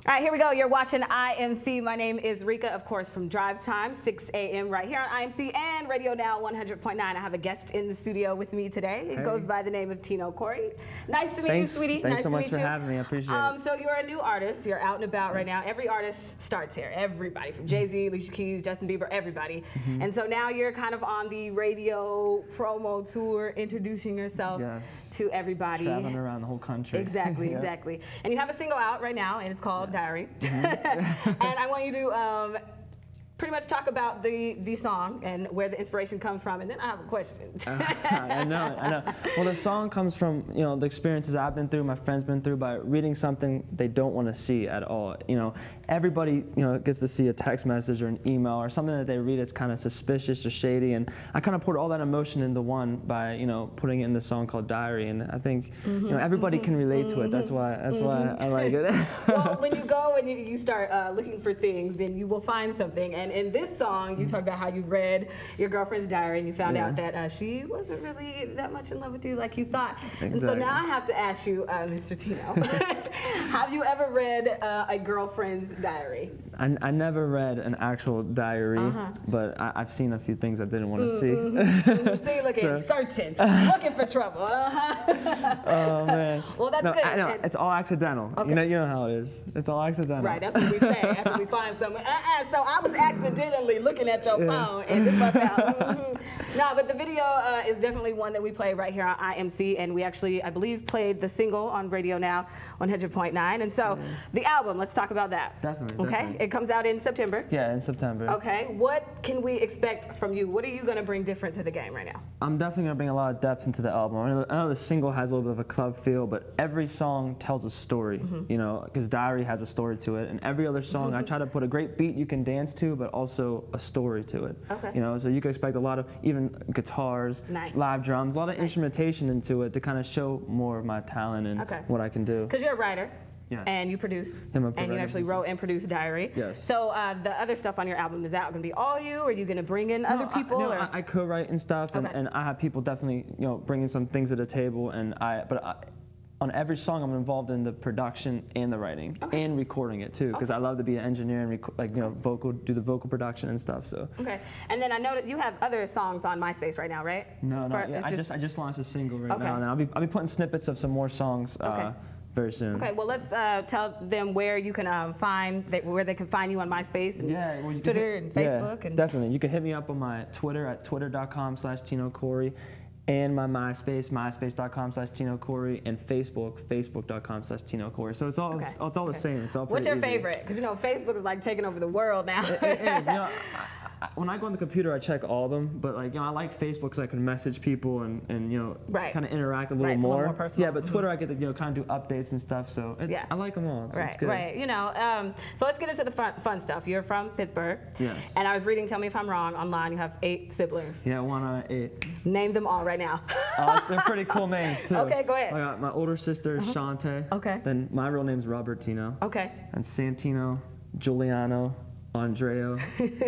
All right, here we go. You're watching IMC. My name is Reka, of course, from Drive Time, 6 a.m. right here on IMC and Radio Now 100.9. I have a guest in the studio with me today. He goes by the name of Tino Coury. Nice to meet you, sweetie. Thanks nice so to much meet for you. having me. I appreciate it. So you're a new artist. You're out and about right now. Every artist starts here. Everybody, from Jay-Z, Alicia Keys, Justin Bieber, everybody. And so now you're kind of on the radio promo tour, introducing yourself to everybody. Traveling around the whole country. Exactly, exactly. And you have a single out right now, and it's called Diary. And I want you to pretty much talk about the song and where the inspiration comes from, and then I have a question. I know. Well, the song comes from, you know, the experiences I've been through, my friends been through, by reading something they don't want to see at all. You know, everybody, you know, gets to see a text message or an email or something that they read that's kind of suspicious or shady, and I kind of poured all that emotion into one by, you know, putting it in the song called Diary, and I think, you know, everybody can relate to it. That's why I like it. Well, when you go and you start looking for things, then you will find something. And in this song, you talk about how you read your girlfriend's diary and you found out that she wasn't really that much in love with you like you thought. Exactly. And so now I have to ask you, Mr. Tino, have you ever read a girlfriend's diary? I never read an actual diary, but I've seen a few things I didn't want to see. See, looking, searching, looking for trouble. Oh man. Well, that's good. I know, it's all accidental. Okay. You know how it is. It's all accidental. Right, that's what we say after we find something. So I was accidentally looking at your phone and this popped out. No, but the video is definitely one that we play right here on IMC, and we actually, I believe, played the single on Radio Now 100.9. And so the album, let's talk about that. Definitely. Okay, definitely. it comes out in September. Yeah, in September. Okay, what can we expect from you? What are you going to bring different to the game right now? I'm definitely going to bring a lot of depth into the album. I know the single has a little bit of a club feel, but every song tells a story, you know, because Diary has a story to it, and every other song I try to put a great beat you can dance to, but also a story to it. Okay. You know, so you can expect a lot of even guitars, live drums, a lot of instrumentation into it to kind of show more of my talent and what I can do. Because you're a writer. Yes. And you produce, and you actually wrote and produced Diary. Yes. So the other stuff on your album, is that going to be all you, or are you going to bring in other people? I co-write and stuff, and I have people definitely, you know, bringing some things to the table, and on every song, I'm involved in the production and the writing and recording it too, because I love to be an engineer and do the vocal production and stuff. So. Okay, and then I know that you have other songs on MySpace right now, right? No, I just launched a single right now, and I'll be putting snippets of some more songs very soon. Okay, well let's tell them where you can where they can find you on MySpace, and Twitter and Facebook. Yeah, definitely. You can hit me up on my Twitter at twitter.com/Tino Coury. And my MySpace, myspace.com/Tino Coury, and Facebook, facebook.com/Tino Coury. So it's all the same. It's all pretty What's your easy. favorite? Because you know Facebook is like taking over the world now. It is. You know, when I go on the computer, I check all of them. But like, you know, I like Facebook because I can message people and you know, kind of interact a little more. A little more personal. Yeah, but Twitter, I get to, you know, kind of do updates and stuff. So I like them all. It's good. Right. You know, so let's get into the fun stuff. You're from Pittsburgh. Yes. And I was reading. Tell me if I'm wrong. Online, you have 8 siblings. Yeah, 1 out of 8. Name them all right now. They're pretty cool names too. Okay, go ahead. I got my older sister, Shante. Okay. Then my real name's Robertino. Okay. And Santino, Giuliano, Andreo,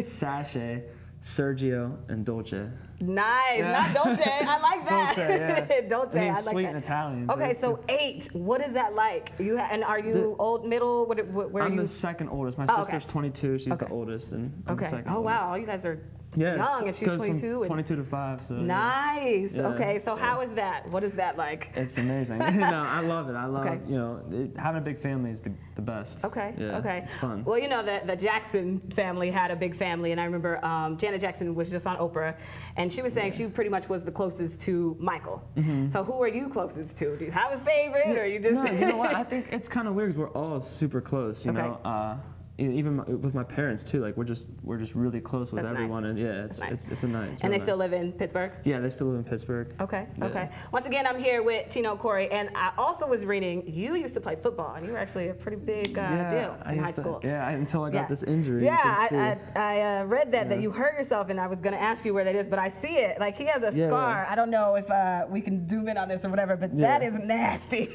Sasha, Sergio, and Dolce. Nice, not Dolce. I like that. Dolce, yeah. Dolce, I like sweet that. and Italian. Okay, so 8. What is that like? And are you old, middle? Where are you? I'm the second oldest. My sister's 22. She's the oldest, and I'm the second oldest. Wow, you guys are young, and she's 22. 22 to 5. So nice. Yeah. Okay, so how is that? What is that like? It's amazing. No, I love it. I love you know, having a big family is the best. Okay. Yeah, okay. It's fun. Well, you know the Jackson family had a big family, and I remember Janet Jackson was just on Oprah, and she was saying she pretty much was the closest to Michael. So who are you closest to? Do you have a favorite, or you just? No, you know what? I think it's kind of weird because we're all super close. You know. Even with my parents too, like we're just really close with everyone, and it's a nice. And they still live in Pittsburgh? Yeah, they still live in Pittsburgh. Okay, okay. Once again, I'm here with Tino Coury, and I also was reading you used to play football, and you were actually a pretty big deal in high school. Yeah, until I got this injury. Yeah, I read that you hurt yourself, and I was going to ask you where that is, but I see it. Like he has a scar. I don't know if we can zoom in on this or whatever, but that is nasty.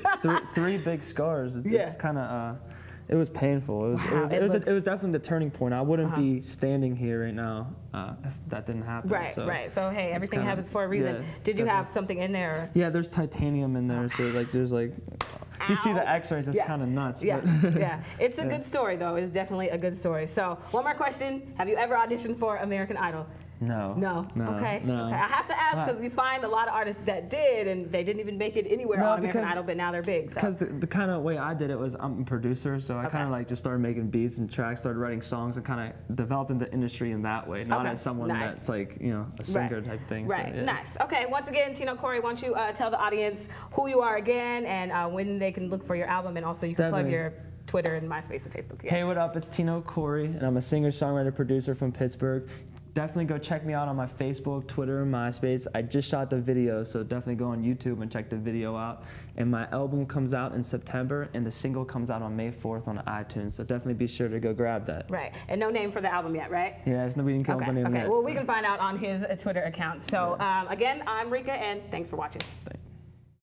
three big scars. It's kind of. It was painful. It was definitely the turning point. I wouldn't be standing here right now if that didn't happen. Right. So hey, everything happens for a reason. Did you have something in there? Yeah, there's titanium in there. So like, there's like if you see the X-rays, it's kind of nuts. Yeah, but yeah. It's a good story, though. It's definitely a good story. So, one more question. Have you ever auditioned for American Idol? No. No. Okay. No. Okay. I have to ask because you find a lot of artists that did, and they didn't even make it anywhere on American Idol, but now they're big. Because the kind of way I did it was I'm a producer, so I kind of like just started making beats and tracks, started writing songs, and kind of developed in the industry in that way, not as someone that's like a singer type thing. Right. So, yeah. Nice. Okay. Once again, Tino Coury, why don't you tell the audience who you are again and when they can look for your album, and also you can plug your Twitter and MySpace and Facebook. Yeah. Hey, what up? It's Tino Coury, and I'm a singer, songwriter, producer from Pittsburgh. Definitely go check me out on my Facebook, Twitter, and MySpace. I just shot the video, so definitely go on YouTube and check the video out. And my album comes out in September, and the single comes out on May 4th on iTunes, so definitely be sure to go grab that. Right, and no name for the album yet, right? Yeah, we didn't come up with a name yet. Well, we can find out on his Twitter account. So again, I'm Reka, and thanks for watching. Thanks.